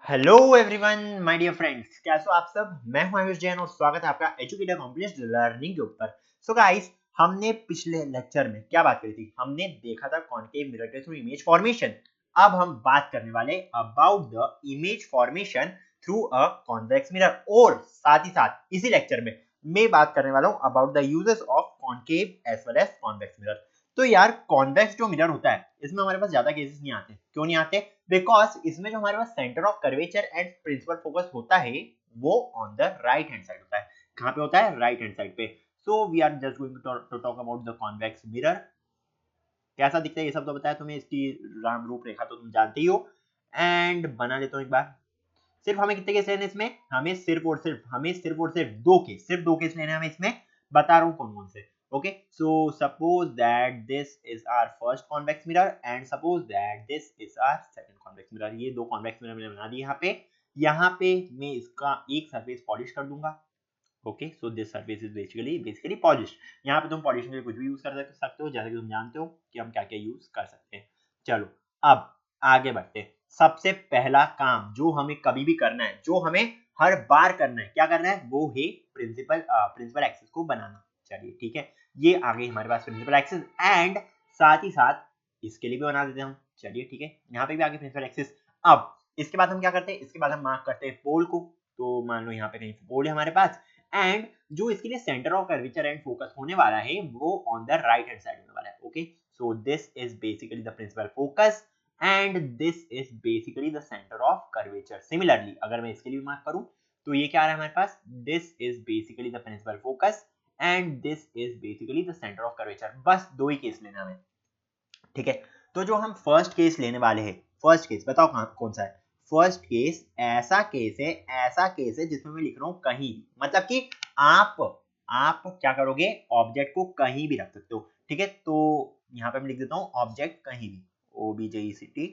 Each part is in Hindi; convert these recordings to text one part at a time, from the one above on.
Hello everyone my dear friends, कैसे हो आप सब। मैं हूं आयुष जैन और स्वागत है आपका एजुकेटर कॉम्प्लेक्स लर्निंग के ऊपर। सो गाइस, हमने पिछले लेक्चर में क्या बात करी थी? हमने देखा था कॉन्केव मिरर के थ्रू इमेज फॉर्मेशन। अब हम बात करने वाले about the image formation through a convex mirror, और साथ ही साथ इसी लेक्चर में मैं बात करने वाला हूं about the uses of concave as well as convex mirror. तो यार, कॉन्वेक्स जो मिरर होता है इसमें हमारे पास ज्यादा केसेस नहीं आते। क्यों नहीं आते? बिकॉज इसमें जो हमारे पास centre of curvature and principal focus होता है वो on the right hand side होता है। कहां पे होता है? राइट हैंड साइड पे। So we are just going to talk about the convex mirror. कैसा दिखता है ये सब तो बताया तुम्हें, इसकी राम रूपरेखा तो तुम जानते ही हो। एंड बना लेता हूं एक बार। सिर्फ हमें कितने केस लेने इसमें? हमें सिर्फ सिर्फ दो केस लेने हैं हमें इसमें। बता रहा हूं कौन कौन से। Okay, so suppose that this is our first convex mirror and suppose that this is our second convex mirror. ये दो कॉन्वेक्स मिरर मैंने बना दिए यहाँ पे मैं इसका एक सरफेस पॉलिश कर दूंगा। Okay, so this surface is basically polish. यहाँ पे तुम पॉलिशिंग के लिए कुछ भी यूज कर सकते हो, जैसे कि तुम जानते हो कि हम क्या क्या यूज कर सकते हैं। चलो, अब आगे बढ़ते हैं। सबसे पहला काम जो हमें कभी भी करना है, जो हमें हर बार करना है, क्या करना है? वो है प्रिंसिपल एक्सिस को बनाना। चलिए ठीक है, ये आ गई हमारे पास प्रिंसिपल एक्सिस। एंड साथ ही साथ इसके लिए भी बना देते हैं हम। चलिए ठीक है, यहाँ पे भी आ गई प्रिंसिपल एक्सिस। अब इसके बाद हम क्या करते हैं? इसके बाद हम मार्क करते हैं पोल को। तो मान लो यहाँ पे कहीं पोल है हमारे पास, एंड जो इसके लिए centre of curvature and focus होने वाला है वो on the right hand side होने वाला है। Okay, so this is basically the principal focus and this is basically the centre of curvature. Similarly अगर मैं इसके लिए मार्क करूं तो ये क्या आ रहा है हमारे पास? This is basically the principal focus and this is basically the centre of curvature. बस दो ही केस लेना हमें, ठीक है। तो जो हम फर्स्ट केस लेने वाले हैं, फर्स्ट केस बताओ कौन सा है? फर्स्ट केस ऐसा केस है जिसमें मैं लिख रहा हूं कहीं भी, मतलब कि आप आप क्या करोगे? ऑब्जेक्ट को कहीं भी रख सकते हो, ठीक है। तो यहाँ पे मैं लिख देता हूं ऑब्जेक्ट कहीं भी, OBJECT,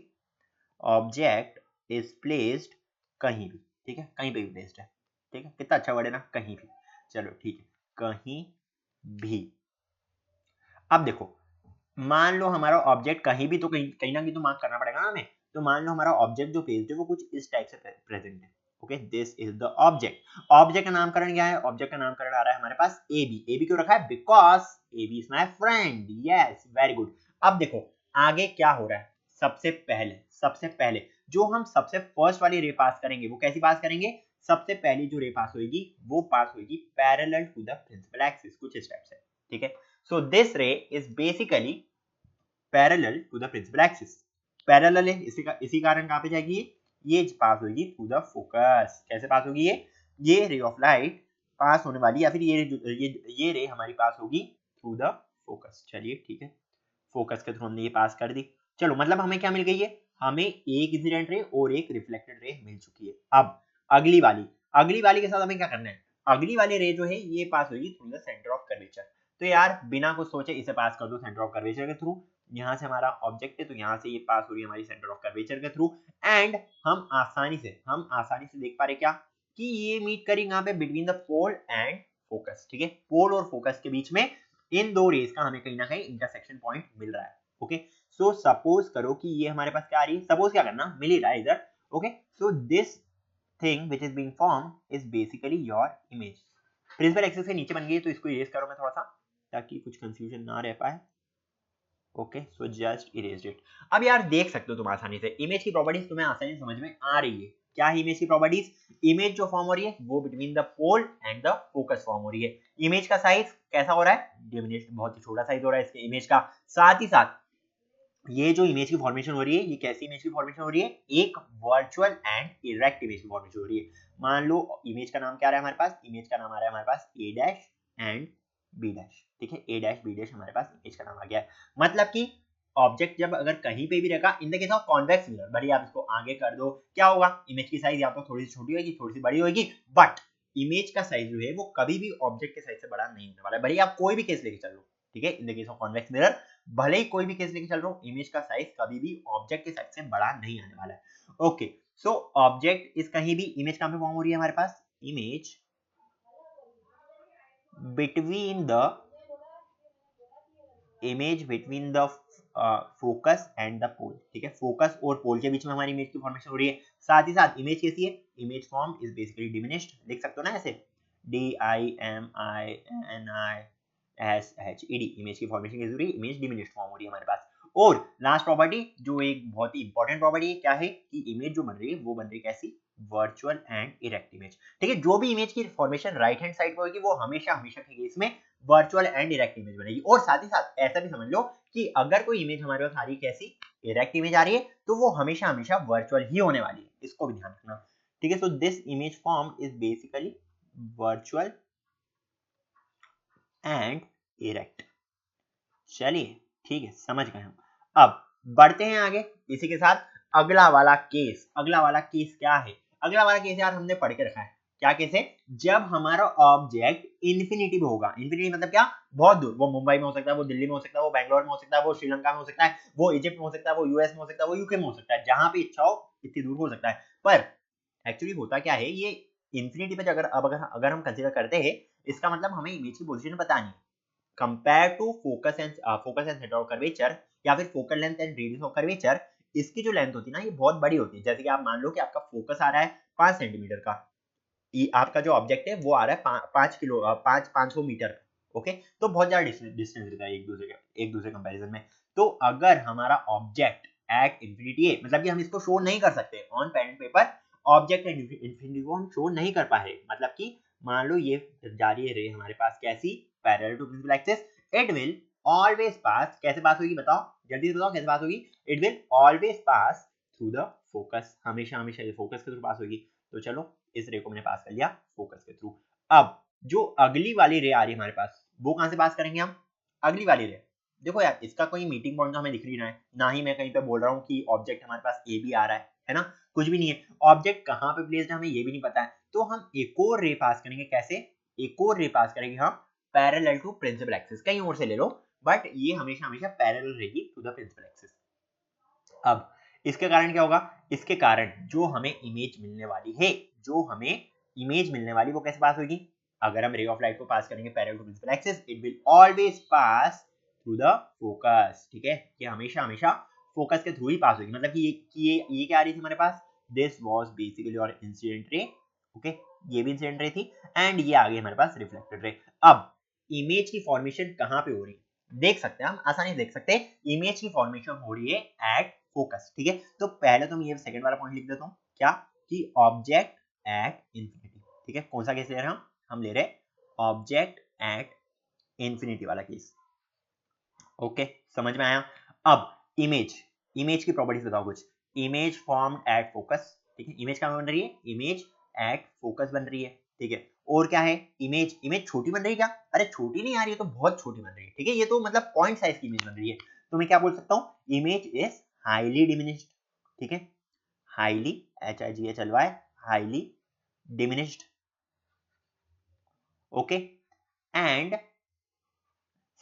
ऑब्जेक्ट इज प्लेस्ड कहीं भी, ठीक है। कहीं पे भी प्लेस्ड है, ठीक है। कितना अच्छा वर्ड है ना, कहीं भी। चलो ठीक है, कहीं भी। अब देखो, मान लो हमारा ऑब्जेक्ट कहीं भी, तो कहीं कहीं ना कहीं तो मार्क करना पड़ेगा ना हमें। तो मान लो हमारा ऑब्जेक्ट जो प्लेस्ड है वो कुछ इस टाइप से प्रेजेंट है। Okay, this is the object. Object का नामकरण क्या है? ऑब्जेक्ट का नामकरण आ रहा है हमारे पास AB। AB क्यों रखा है? Because AB is my friend. Yes, very good. अब देखो आगे क्या हो रहा है। सबसे पहले जो हम सबसे फर्स्ट वाली रे पास करेंगे वो कैसी पास करेंगे? सबसे पहली जो रे पास होगी वो पास होगी parallel to the principal axis, कुछ इस टाइप से, ठीक है। So this ray is basically parallel to the principal axis. Parallel है, इसी कारण कहां पे जाएगी? ये पास होगी थ्रू द फोकस। कैसे पास होगी? ये रे ऑफ लाइट पास होने वाली, या फिर ये रे हमारी पास होगी थ्रू द फोकस। चलिए ठीक है, फोकस के थ्रू हमने ये पास कर दी। चलो, मतलब हमें क्या मिल गई है? हमें एक इंसिडेंट रे और एक रिफ्लेक्टेड रे मिल चुकी है। अब अगली वाली के साथ हमें क्या करना है? अगली वाली रे जो है ये पास होगी through the centre of curvature. तो यार बिना कुछ सोचे इसे पास कर दो सेंटर ऑफ कर्वेचर के थ्रू। यहाँ से हमारा ऑब्जेक्ट है तो यहाँ से ये पास हो रही है हमारी सेंटर ऑफ कर्वेचर के थ्रू। एंड हम आसानी से देख पा रहे क्या? कि ये मीट करेंगे यहाँ पे between the pole and focus, ठीक है। पोल और फोकस के बीच में इन दो रेस का हमें कहीं ना कहीं इंटरसेक्शन पॉइंट मिल रहा है। ओके, सो सपोज करो कि ये हमारे पास क्या आ रही है? सपोज क्या करना, मिल ही रहा है इधर। Okay, so this thing which is being form is basically your image. Principal axis के नीचे बन गई, तो इसको इरेज करो मैं थोड़ा सा, ताकि कुछ कंफ्यूजन ना रह पाए। Okay, so just erase it. अब यार देख सकते हो तुम आसानी से इमेज की प्रॉपर्टीज तुम्हें आसानी से समझ में आ रही है। क्या है इमेज की प्रॉपर्टीज? इमेज जो फॉर्म हो रही है वो between the pole and the focus form हो रही है। इमेज का साइज कैसा हो रहा है? डिमिनिश, बहुत ही छोटा साइज हो रहा है इसके इमेज का। साथ ही साथ ये जो इमेज की फॉर्मेशन हो रही है, ये कैसी इमेज की फॉर्मेशन हो रही है? एक वर्चुअल एंड इरेक्ट इमेज की फॉर्मेशन हो रही है। मान लो इमेज का नाम क्या आ रहा है हमारे पास? इमेज का नाम आ रहा है हमारे पास A dash and B dash, ठीक है। A डैश B डैश हमारे पास इमेज का नाम आ गया है। मतलब कि ऑब्जेक्ट जब अगर कहीं पे भी रहेगा इन the case of convex mirror, भले आप इसको आगे कर दो, क्या होगा? इमेज की साइज या तो थोड़ी सी छोटी होगी, थोड़ी सी बड़ी होगी, बट इमेज का साइज जो है वो कभी भी ऑब्जेक्ट के साइज से बड़ा नहीं होने वाला है। भले आप कोई भी केस लेके चल लो, ठीक है। इन the case of convex mirror भले ही कोई भी केस लेके चल रहा हूँ, इमेज का साइज कभी भी ऑब्जेक्ट के साइज से बड़ा नहीं आने वाला है। ओके, सो ऑब्जेक्ट इस कहीं भी, इमेज कहां पे फॉर्म हो रही है हमारे पास? Image between the focus and the pole, ठीक है। फोकस और पोल के बीच में हमारी इमेज की फॉर्मेशन हो रही है। साथ ही साथ इमेज कैसी है, image form is basically diminished, लिख सकते हो ना ऐसे, DIMINISHED, इमेज की फॉर्मेशन कैसी हो रही है, इमेज डिमिनिश्ड फॉर्म हो रही है हमारे पास। और लास्ट प्रॉपर्टी जो एक बहुत ही इंपॉर्टेंट प्रॉपर्टी है, क्या है कि इमेज जो बन रही है वो बन रही है कैसी, वर्चुअल एंड इरेक्ट इमेज। ठीक है, जो भी इमेज की फॉर्मेशन राइट हैंड साइड पर होगी वो हमेशा हमेशा के केस में वर्चुअल एंड इरेक्ट इमेज बनेगी। और साथ ही साथ ऐसा भी समझ लो कि अगर कोई इमेज हमारे पास आ रही है कैसी, इरेक्ट इमेज आ रही है, तो वो हमेशा हमेशा वर्चुअल ही होने वाली है, इसको भी ध्यान रखना। ठीक है, so this image form is basically virtual and erect. चलिए ठीक है, समझ गए हम। अब बढ़ते हैं आगे, इसी के साथ अगला वाला केस। अगला वाला केस क्या है, अगला वाला केस यार हमने पढ़ के रखा है, क्या केस है, जब हमारा ऑब्जेक्ट इन्फिनिटी में होगा। इन्फिनिटी मतलब क्या, बहुत दूर, वो मुंबई में हो सकता है, वो दिल्ली में हो सकता है, वो बैंगलोर में हो सकता है, वो श्रीलंका में हो सकता है, वो इजिप्ट में हो सकता है, वो यूएस में हो सकता है, वो यूके में हो सकता है, जहां पे इच्छा हो इतनी दूर हो सकता है। पर एक्चुअली होता क्या है, ये इन्फिनिटी पे अगर हम कंसीडर करते हैं, इसका मतलब हमें इमेज की पोजीशन बतानी है compare to focus and centre of curvature, या फिर focal length and radius of curvature. इसकी जो लेंथ होती है ना, ये बहुत बड़ी होती है। जैसे कि आप मान लो कि आपका फोकस आ रहा है 5 सेंटीमीटर का, आपका जो ऑब्जेक्ट है वो आ रहा है 500 मीटर। ओके, तो बहुत ज्यादा डिस्टेंस रहता है एक दूसरे कंपैरिजन में। तो अगर हमारा ऑब्जेक्ट एट इंफिनिटी है, मतलब कि हम इसको शो नहीं कर सकते on pen and paper, object at infinity को हम शो नहीं कर पाए, मतलब कि मान लो ये जा रही है रे हमारे पास कैसी, parallel to principal axis, it will always pass, कैसे पास होगी बताओ, जल्दी से बताओ कैसे पास होगी, it will always pass through the focus, हमेशा हमेशा ये फोकस के थ्रू पास होगी। तो चलो इस रे को मैंने पास कर लिया फोकस के थ्रू। अब जो अगली वाली रे आ रही है हमारे पास, वो कहां से पास करेंगे हम, अगली वाली रे। देखो यार, इसका कोई मीटिंग पॉइंट तो हमें दिख नहीं रहा है, ना ही मैं कहीं पे बोल रहा हूँ कि ऑब्जेक्ट हमारे पास ए भी आ रहा है ना, कुछ भी नहीं है। ऑब्जेक्ट कहाँ पे प्लेस्ड है हमें ये भी नहीं पता है, तो हम एक और रे पास करेंगे, कैसे, एक और रे पास करेंगे हम पैरेलल टू प्रिंसिपल एक्सिस, कहीं और से ले लो, बट ये हमेशा हमेशा पैरेलल रहेगी टू द प्रिंसिपल एक्सिस। अब इसके कारण क्या होगा, इसके कारण जो हमें इमेज मिलने वाली है, जो हमें इमेज मिलने वाली वो कैसे पास होगी, अगर हम रे ऑफ लाइट को पास करेंगे parallel to principal axis, it will always pass through the focus. ठीक है, ये हमेशा हमेशा फोकस के थ्रू ही पास होगी, मतलब कि ये क्या आ रही थी हमारे पास, दिस वाज बेसिकली और इंसिडेंट रे। ओके, ये भी इंसिडेंट रे थी, एंड ये आ गई हमारे पास रिफ्लेक्टेड रे। अब इमेज की फॉर्मेशन कहां पे हो रही है, देख सकते हैं हम, आसानी से देख सकते हैं, इमेज की फॉर्मेशन हो रही है एट फोकस। ठीक है, तो पहले तो मैं ये सेकंड वाला पॉइंट लिख देता हूँ, क्या कि ऑब्जेक्ट एट इंफिनिटी। ठीक है, कौन सा केस ले रहे हैं हम ले रहे हैं ऑब्जेक्ट एट इंफिनिटी वाला केस। ओके, समझ में आया। अब इमेज की प्रॉपर्टीज बताओ कुछ, इमेज फॉर्म्ड एट फोकस। ठीक है, इमेज कहां बन रही है, इमेज एट फोकस बन रही है। ठीक है, और क्या है, इमेज छोटी बन रही है क्या, अरे छोटी नहीं आ रही है, तो बहुत छोटी बन रही है। ठीक है, ये तो मतलब पॉइंट साइज की इमेज बन रही है, तो मैं क्या बोल सकता हूँ, इमेज इज हाईली डिमिनिश्ड। ठीक है, highly HIGHLY, highly diminished. Okay, and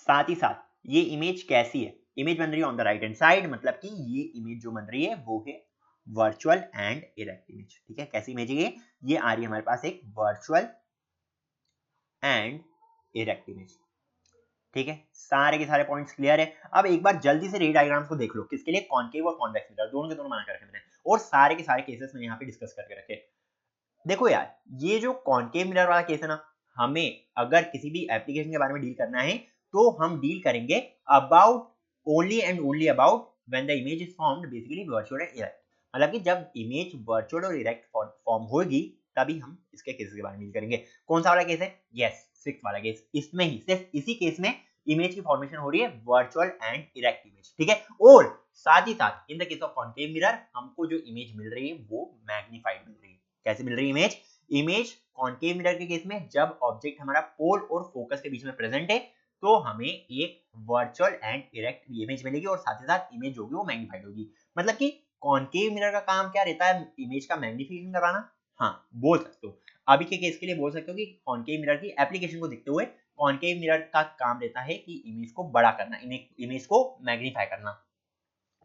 साथ ही साथ ये इमेज कैसी है, इमेज बन रही है on the right hand side, मतलब कि ये इमेज जो बन रही है वो है वर्चुअल एंड इरेक्ट इमेज। ठीक है, कैसी इमेज है ये आ रही है हमारे पास एक वर्चुअल एंड इरेक्ट इमेज। ठीक है, सारे के सारे पॉइंट्स क्लियर है। अब एक बार जल्दी से रे डायग्राम्स को देख लो, किसके लिए, कॉनकेव और कॉन्वेक्स मिरर, दोनों के दोनों बना कर रखे मैंने, और सारे के सारे केसेस में यहाँ पे डिस्कस करके रखे। देखो यार, ये जो कॉनकेव मिरर वाला केस है ना, हमें अगर किसी भी एप्लीकेशन के बारे में डील करना है, तो हम डील करेंगे about only and only about when the image is formed basically virtual and erect, मतलब कि जब इमेज वर्चुअल और इरेक्ट फॉर्म होगी तभी हम इसके केसेस के बारे में डील करेंगे। कौन सा वाला केस है, यस, सिक्स वाला केस, इसमें ही सिर्फ इसी केस में इमेज की फॉर्मेशन हो रही है वर्चुअल एंड इरेक्ट इमेज। ठीक है, और साथ ही साथ इन the case of concave mirror हमको जो इमेज मिल रही है वो मैग्नीफाइड मिल रही है। कैसे मिल रही है इमेज कॉनकेव मिरर के केस में जब ऑब्जेक्ट हमारा पोल और फोकस के बीच में प्रेजेंट है, तो हमें एक वर्चुअल एंड इरेक्ट इमेज मिलेगी, और साथ ही साथ इमेज होगी वो मैग्नीफाइड होगी। मतलब कि कॉनकेव मिरर का काम क्या रहता है, इमेज का मैग्नीफिकेशन करवाना। हाँ, बोल सकते हो, अभी के केस के लिए बोल सकते हो कि कॉनकेव मिरर की एप्लीकेशन को देखते हुए कॉनकेव मिरर का काम रहता है कि इमेज को बड़ा करना, इमेज को मैग्नीफाई करना।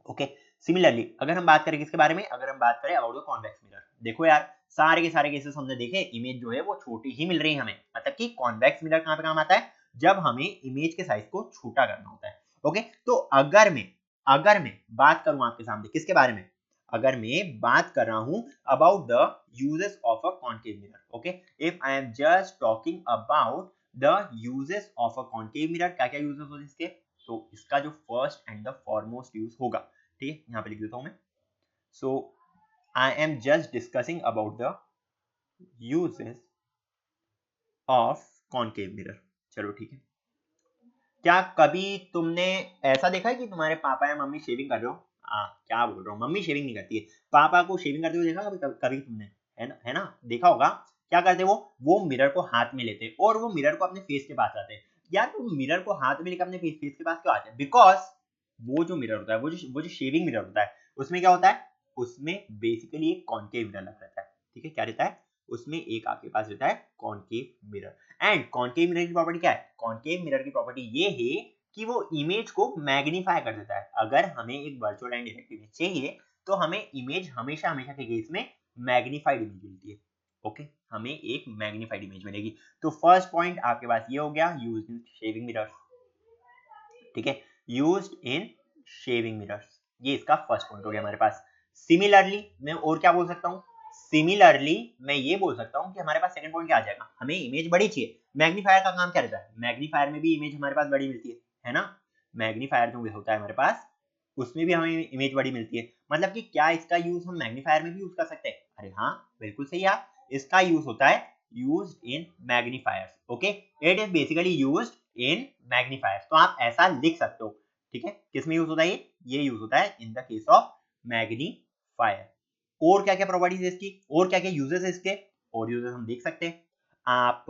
ओके, सिमिलरली अगर हम बात करें किसके बारे में, अगर हम बात करें अबाउट द कॉन्वेक्स मिरर, देखो यार सारे के सारे केसेस हमने देखे, इमेज जो है वो छोटी ही मिल रही है हमें, मतलब कि कॉन्वेक्स मिरर कहां पे काम आता है, जब हमें इमेज के साइज को छोटा करना होता है। ओके, तो अगर मैं बात करूं आपके सामने किसके बारे में, अगर मैं बात कर रहा हूं about the uses of a concave mirror, okay, if I am just talking about the uses of a concave mirror, क्या क्या यूजेस होते हैं इसके, तो इसका जो first and the foremost use होगा, ठीक है, यहाँ पे लिख देता हूं मैं, so I am just discussing about the uses of concave mirror. चलो ठीक है, क्या कभी तुमने ऐसा देखा है कि तुम्हारे पापा या मम्मी शेविंग कर रहे हो, क्या बोल रहा हूँ, मम्मी शेविंग नहीं करती है, पापा को शेविंग करते हुए देखा कभी कभी तुमने, है ना, देखा होगा, क्या करते वो मिरर को हाथ में लेते और वो मिरर को अपने फेस के पास आते हैं। यार वो मिरर को हाथ में लेकर अपने फेस के पास क्यों आते हैं, बिकॉज वो जो मिरर होता है, वो जो शेविंग मिरर होता है, उसमें क्या होता है, उसमें बेसिकली एक कॉन्केव मिरर लगा रहता है, ठीक है, क्या रहता है उसमें, एक आपके पास रहता है concave mirror. And concave mirror की प्रॉपर्टी क्या है, कॉन्केव मिरर की प्रॉपर्टी ये है कि वो इमेज को मैग्नीफाई कर देता है। अगर हमें एक वर्चुअल एंड इफेक्ट इमेज चाहिए तो हमें इमेज हमेशा हमेशा के केस में मैग्नीफाइड इमेज मिलती है, ओके, हमें एक मैग्नीफाइड इमेज मिलेगी। तो फर्स्ट पॉइंट आपके पास ये हो गया, यूज्ड इन शेविंग मिरर्स, ठीक है, यूज्ड इन शेविंग मिरर्स, ये इसका फर्स्ट पॉइंट हो गया हमारे पास। सिमिलरली मैं और क्या बोल सकता हूँ, सिमिलरली मैं ये बोल सकता हूँ कि हमारे पास सेकंड पॉइंट क्या आ जाएगा, हमें इमेज बड़ी चाहिए, मैग्नीफायर का काम क्या रहता है, मैग्नीफायर में भी इमेज हमारे पास बड़ी मिलती है ना, मैग्नीफायर जो होता है हमारे पास उसमें भी हमें इमेज बड़ी मिलती है, मतलब कि क्या इसका यूज हम मैग्नीफायर में भी यूज कर सकते हैं, अरे हाँ बिल्कुल सही है, इसका यूज होता है used in magnifiers, okay, it is basically used in magnifiers, तो आप ऐसा लिख सकते हो, ठीक है, किसमें यूज होता है ये यूज होता है इन द केस ऑफ मैग्नीफायर। और क्या क्या प्रॉपर्टीज है इसकी, और क्या क्या यूजेस है इसके, और यूजेस हम देख सकते हैं, आप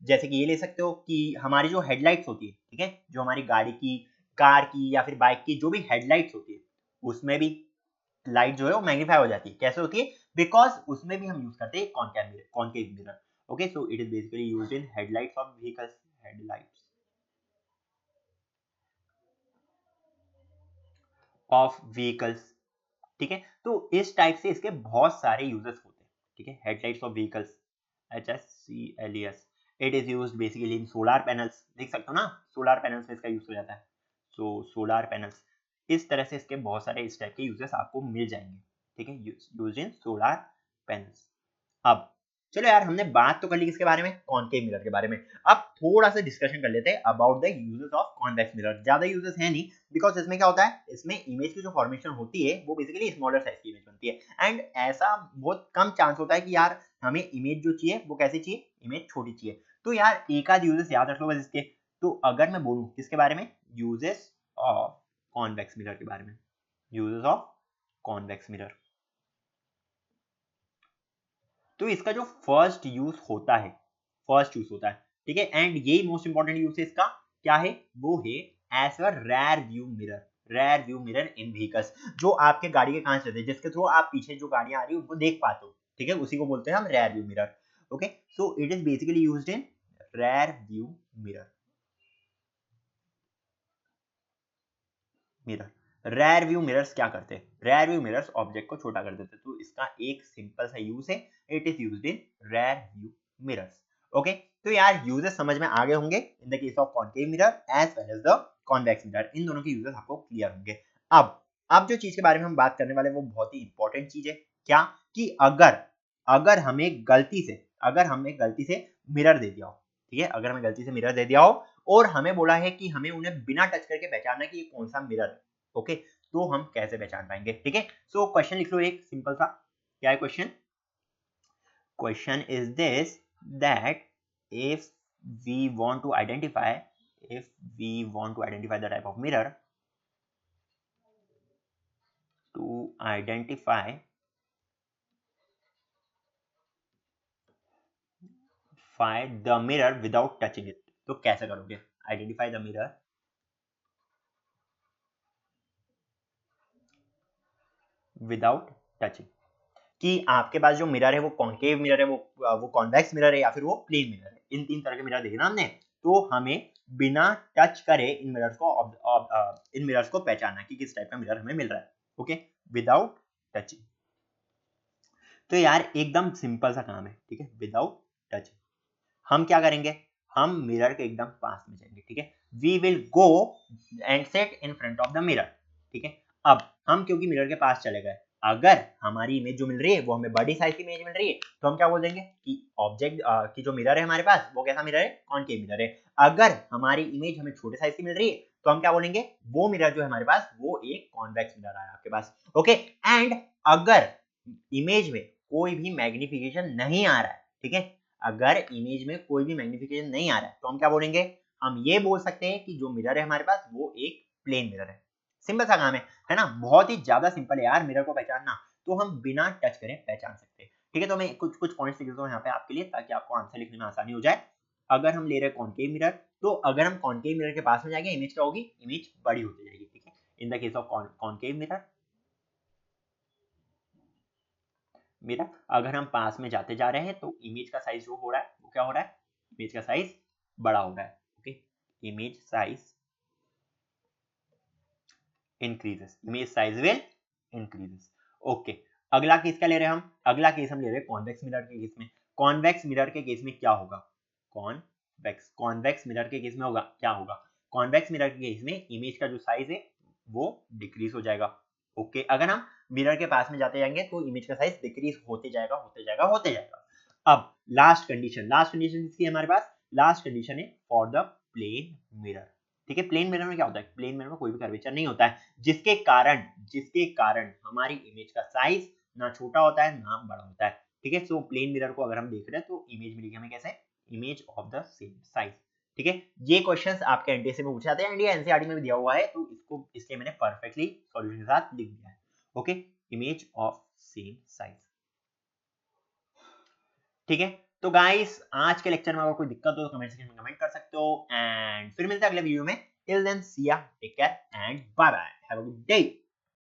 जैसे कि ये ले सकते हो कि हमारी जो हेडलाइट्स होती है, ठीक है, जो हमारी गाड़ी की, कार की या फिर बाइक की जो भी हेडलाइट्स होती है, उसमें भी लाइट जो है वो मैग्नीफाई हो जाती है, कैसे होती है, बिकॉज उसमें भी हम यूज करते हैं concave mirror, okay, so it is basically used in headlights of vehicles, headlights of vehicles, ठीक है, तो इस टाइप से इसके बहुत सारे यूजेस होते हैं, ठीक है, headlights of vehicles, HSCLES, it is used basically in solar panels, देख सकते हो ना, सोलर पैनल्स में इसका यूज हो जाता है, सो सोलर पैनल्स, इस तरह से इसके बहुत सारे इस टाइप के यूजेस आपको मिल जाएंगे, ठीक है, यूज इन सोलर पैनल्स। अब चलो यार, हमने बात तो कर ली किसके बारे में, कॉन्केव मिरर के बारे में, अब थोड़ा सा डिस्कशन कर लेते हैं about the uses of convex mirror. ज्यादा यूजेस है नहीं, बिकॉज इसमें क्या होता है, इसमें इमेज की जो फॉर्मेशन होती है वो बेसिकली स्मॉलर साइज की इमेज बनती है, एंड ऐसा बहुत कम चांस होता है कि यार हमें इमेज जो चाहिए वो कैसी चाहिए, इमेज छोटी चाहिए, तो यार एक आध यूजेस याद रख लो बस इसके। तो अगर मैं बोलूं किसके बारे में, यूजेस ऑफ कॉन्वेक्स मिरर के बारे में, यूजेस ऑफ कॉन्वेक्स मिरर, तो इसका जो फर्स्ट यूज होता है, ठीक है, एंड यही मोस्ट इंपॉर्टेंट यूज है इसका, क्या है, वो है as a rear view mirror, rear view mirror in vehicles, जो आपके गाड़ी के कांच रहते हैं जिसके थ्रू आप पीछे जो गाड़ियां आ रही है उनको देख पाते हो, ठीक है, उसी को बोलते हैं हम rare view mirror, okay, so it is basically used in rear view mirror, mirror rear view mirrors क्या करते हैं, रेयर व्यू मिरर्स ऑब्जेक्ट को छोटा कर देते हैं, तो इसका एक सिंपल सा यूज है, it is used in rear view mirrors, okay, तो यार यूजेस समझ में आ गए होंगे in the case of concave mirror as well as the convex mirror, इन दोनों के यूजेस आपको क्लियर होंगे। अब जो चीज के बारे में हम बात करने वाले वो बहुत ही इंपॉर्टेंट चीज है, क्या, कि अगर अगर हमें गलती से मिरर दे दिया हो, ठीक है, अगर हमें गलती से मिरर दे दिया हो और हमें बोला है कि हमें उन्हें बिना टच करके पहचानना है कि ये कौन सा मिरर है, ओके, तो हम कैसे पहचान पाएंगे, ठीक है, सो क्वेश्चन लिख लो एक सिंपल सा, क्या है question, question is this that if we want to identify the type of mirror, to identify the mirror without touching it, तो कैसे करोगे, identify the mirror without touching, कि आपके पास जो मिरर है वो कॉन्केव मिरर है, वो कॉन्वेक्स मिरर है या फिर वो प्लेन मिरर है, इन तीन तरह के मिरर देखे ना हमने, तो हमें बिना टच करे इन मिरर्स को पहचानना कि किस टाइप का मिरर हमें मिल रहा है, ओके, विदाउट टचिंग, तो यार एकदम सिंपल सा काम है, ठीक है, विदाउट टचिंग, हम क्या करेंगे, हम मिरर के एकदम पास में जाएंगे, ठीक है, we will go and set in front of the mirror, ठीक है, अब हम क्योंकि मिरर के पास चले गए अगर हमारी इमेज जो मिल रही है वो हमें बड़ी साइज की इमेज मिल रही है तो हम क्या बोल देंगे कि ऑब्जेक्ट की जो मिरर है हमारे पास वो कैसा मिरर है, कॉनकेव मिरर है। अगर हमारी इमेज हमें छोटे साइज की मिल रही है तो हम क्या बोलेंगे, वो मिरर जो है हमारे पास वो एक कॉन्वेक्स मिरर है आपके पास। ओके, एंड अगर इमेज में कोई भी मैग्निफिकेशन नहीं आ रहा है, ठीक है, अगर इमेज में कोई भी मैग्निफिकेशन नहीं आ रहा है तो हम क्या बोलेंगे, हम ये बोल सकते हैं कि जो मिरर है हमारे पास वो एक प्लेन मिरर है। सिंपल सा काम है ना, बहुत ही ज्यादा सिंपल है यार मिरर को पहचानना, तो हम बिना टच करे पहचान सकते हैं। ठीक है, तो मैं कुछ कुछ पॉइंट्स लिख देता हूँ यहाँ पे आपके लिए ताकि आपको आंसर लिखने में आसानी हो जाए। अगर हम ले रहे हैं कॉनकेव मिरर, तो अगर हम कॉनकेव मिरर के पास में जाएंगे इमेज क्या होगी, इमेज बड़ी होती जाएगी। ठीक है, इन the case of concave mirror, mirror अगर हम पास में जाते जा रहे हैं तो इमेज का साइज जो हो रहा है वो क्या हो रहा है, इमेज का साइज बड़ा हो रहा है। Okay, image size increases, image size will increases। Okay, अगला केस क्या ले रहे हैं हम, अगला केस हम ले रहे हैं कॉन्वेक्स मिरर के केस में। कॉन्वेक्स मिरर के केस में क्या होगा, कॉन्वेक्स मिरर के केस में होगा क्या होगा, कॉन्वेक्स मिरर के केस में इमेज का जो साइज है वो डिक्रीज हो जाएगा। ओके, अगर हम मिरर के पास में जाते जाएंगे तो इमेज का साइज डिक्रीज होते जाएगा होते जाएगा होते जाएगा। अब लास्ट कंडीशन किसकी है हमारे पास, लास्ट कंडीशन है फॉर द प्लेन मिरर। ठीक है, प्लेन मिरर में क्या होता है, प्लेन मिरर में कोई भी कर्वेचर नहीं होता है, जिसके कारण हमारी इमेज का साइज ना छोटा होता है ना बड़ा होता है। ठीक है, सो प्लेन मिरर को अगर हम देख रहे हैं तो इमेज मिलेगी हमें कैसे, image of the same size. ठीक है, ये क्वेश्चंस आपके एनटीएससी में पूछे जाते हैं एंड ये एनसीईआरटी में भी दिया हुआ है, तो इसको इसलिए मैंने परफेक्टली सॉल्यूशन के साथ लिख दिया है। Okay, image of same size. ठीक है, तो गाइस आज के लेक्चर में अगर कोई दिक्कत हो तो कमेंट सेक्शन में कमेंट कर सकते हो, एंड फिर मिलते हैं अगले वीडियो में। Till then see ya, take care and bye bye, have a good day.